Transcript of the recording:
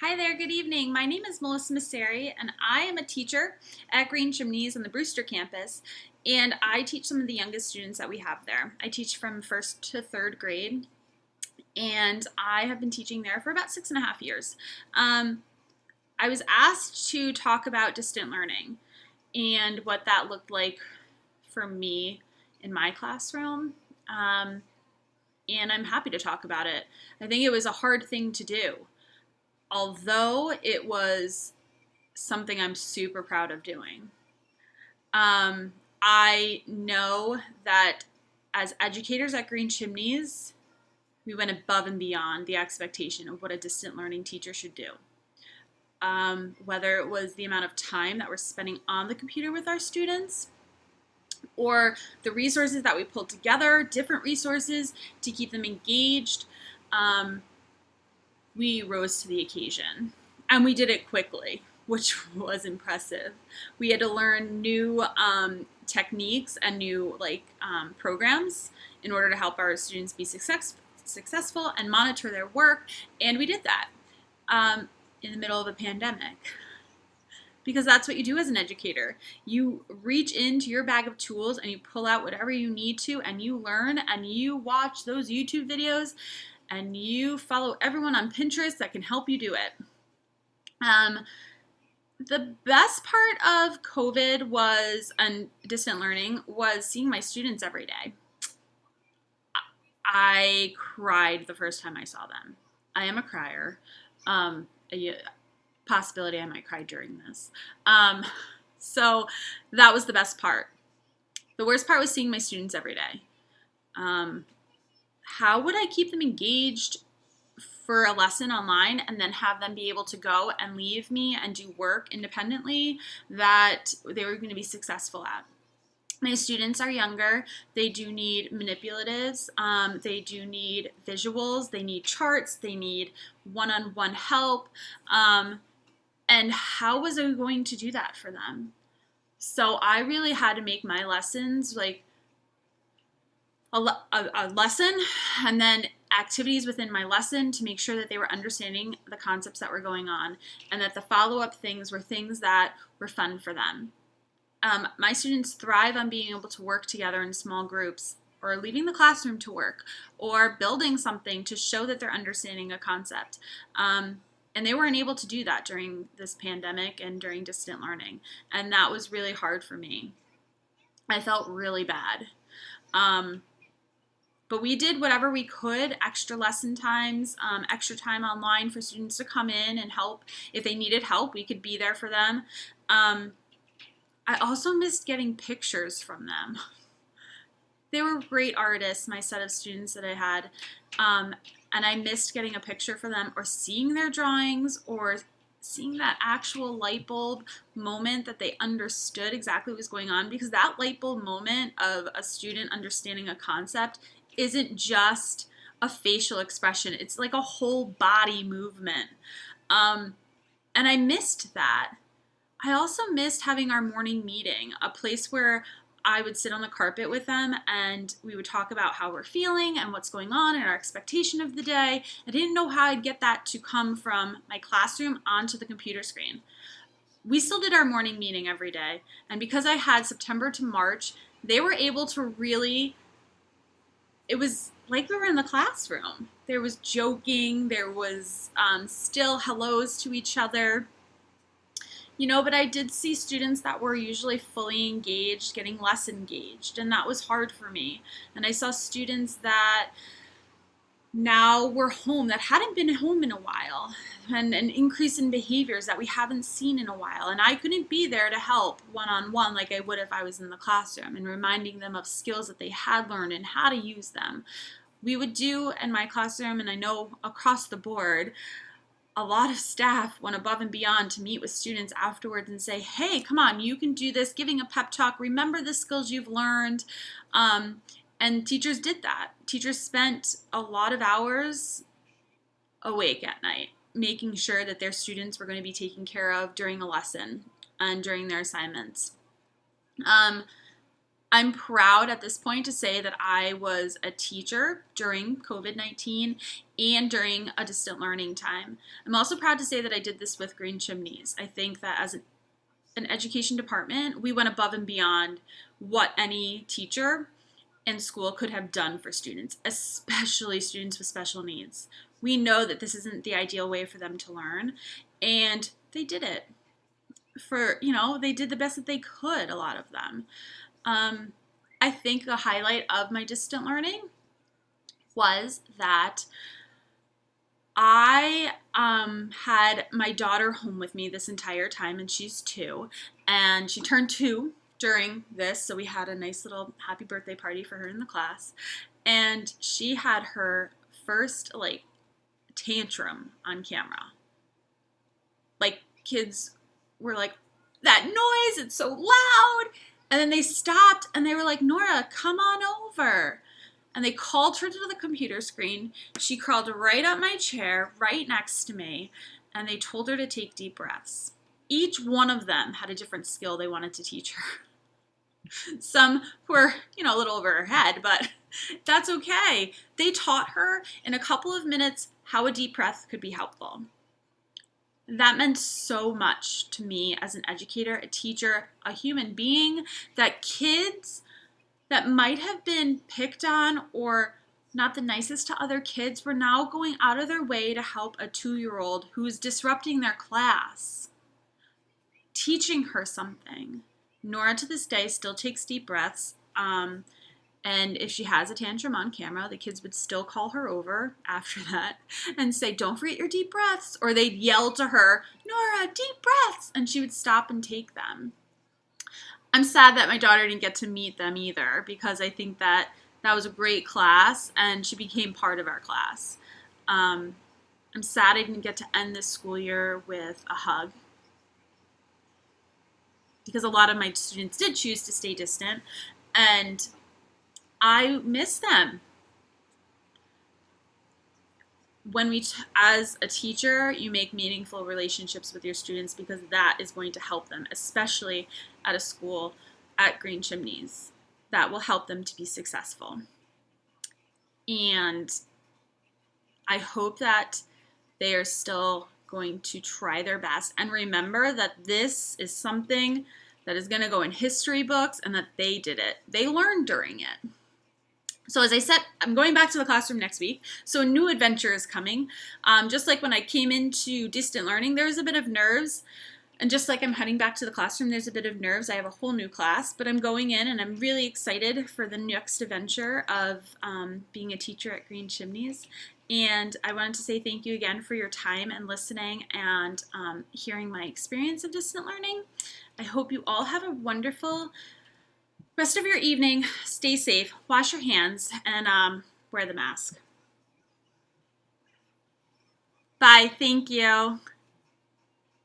Hi there, good evening. My name is Melissa Massari, and I am a teacher at Green Chimneys on the Brewster campus, and I teach some of the youngest students that we have there. I teach from first to third grade, and I have been teaching there for about 6.5 years. I was asked to talk about distant learning and what that looked like for me in my classroom, and I'm happy to talk about it. I think it was a hard thing to do, although it was something I'm super proud of doing. I know that as educators at Green Chimneys, we went above and beyond the expectation of what a distant learning teacher should do. Whether it was the amount of time that we're spending on the computer with our students, or the resources that we pulled together, different resources to keep them engaged, we rose to the occasion. And we did it quickly, which was impressive. We had to learn new techniques and new programs in order to help our students be successful and monitor their work, and we did that in the middle of a pandemic. Because that's what you do as an educator. You reach into your bag of tools and you pull out whatever you need to, and you learn and you watch those YouTube videos and you follow everyone on Pinterest that can help you do it. The best part of COVID was, and distant learning, was seeing my students every day. I cried the first time I saw them. I am a crier. A possibility I might cry during this. So that was the best part. The worst part was seeing my students every day. How would I keep them engaged for a lesson online and then have them be able to go and leave me and do work independently that they were going to be successful at? My students are younger. They do need manipulatives. They do need visuals. They need charts. They need one-on-one help. And how was I going to do that for them? So I really had to make my lessons like a lesson, and then activities within my lesson to make sure that they were understanding the concepts that were going on, and that the follow-up things were things that were fun for them. My students thrive on being able to work together in small groups, or leaving the classroom to work, or building something to show that they're understanding a concept. And they weren't able to do that during this pandemic and during distant learning. And that was really hard for me. I felt really bad. But we did whatever we could, extra lesson times, extra time online for students to come in and help. If they needed help, we could be there for them. I also missed getting pictures from them. They were great artists, my set of students that I had, and I missed getting a picture for them, or seeing their drawings, or seeing that actual light bulb moment that they understood exactly what was going on, because that light bulb moment of a student understanding a concept isn't just a facial expression. It's like a whole body movement. And I missed that. I also missed having our morning meeting, a place where I would sit on the carpet with them and we would talk about how we're feeling and what's going on and our expectation of the day. I didn't know how I'd get that to come from my classroom onto the computer screen. We still did our morning meeting every day, and because I had September to March, they were able to really, it was like we were in the classroom. There was joking, there was still hellos to each other. But I did see students that were usually fully engaged getting less engaged, and that was hard for me. And I saw students that now were home that hadn't been home in a while, and an increase in behaviors that we haven't seen in a while. And I couldn't be there to help one-on-one like I would if I was in the classroom, and reminding them of skills that they had learned and how to use them. We would do in my classroom, and I know across the board, a lot of staff went above and beyond to meet with students afterwards and say, hey, come on, you can do this, giving a pep talk, remember the skills you've learned. And teachers did that. Teachers spent a lot of hours awake at night, making sure that their students were going to be taken care of during a lesson and during their assignments. I'm proud at this point to say that I was a teacher during COVID-19 and during a distant learning time. I'm also proud to say that I did this with Green Chimneys. I think that as an education department, we went above and beyond what any teacher in school could have done for students, especially students with special needs. We know that this isn't the ideal way for them to learn, and they did it. They did the best that they could, a lot of them. Um, I think the highlight of my distant learning was that I had my daughter home with me this entire time, and she's 2, and she turned 2 during this, so we had a nice little happy birthday party for her in the class, and she had her first tantrum on camera. Like, kids were like, that noise, it's so loud. And then they stopped and they were like, Nora, come on over. And they called her to the computer screen. She crawled right up my chair, right next to me, and they told her to take deep breaths. Each one of them had a different skill they wanted to teach her. Some were, a little over her head, but that's okay. They taught her in a couple of minutes how a deep breath could be helpful. That meant so much to me as an educator, a teacher, a human being, that kids that might have been picked on or not the nicest to other kids were now going out of their way to help a 2-year-old who's disrupting their class, teaching her something. Nora to this day still takes deep breaths. And if she has a tantrum on camera, the kids would still call her over after that and say, don't forget your deep breaths. Or they'd yell to her, Nora, deep breaths. And she would stop and take them. I'm sad that my daughter didn't get to meet them either, because I think that was a great class and she became part of our class. I'm sad I didn't get to end this school year with a hug, because a lot of my students did choose to stay distant, and I miss them. When as a teacher, you make meaningful relationships with your students, because that is going to help them, especially at a school at Green Chimneys. That will help them to be successful. And I hope that they are still going to try their best and remember that this is something that is going to go in history books and that they did it. They learned during it. So as I said, I'm going back to the classroom next week. So a new adventure is coming. Just like when I came into distant learning, there was a bit of nerves. And just like I'm heading back to the classroom, there's a bit of nerves. I have a whole new class, but I'm going in and I'm really excited for the next adventure of being a teacher at Green Chimneys. And I wanted to say thank you again for your time and listening and hearing my experience of distant learning. I hope you all have a wonderful rest of your evening. Stay safe, wash your hands, and wear the mask. Bye, thank you.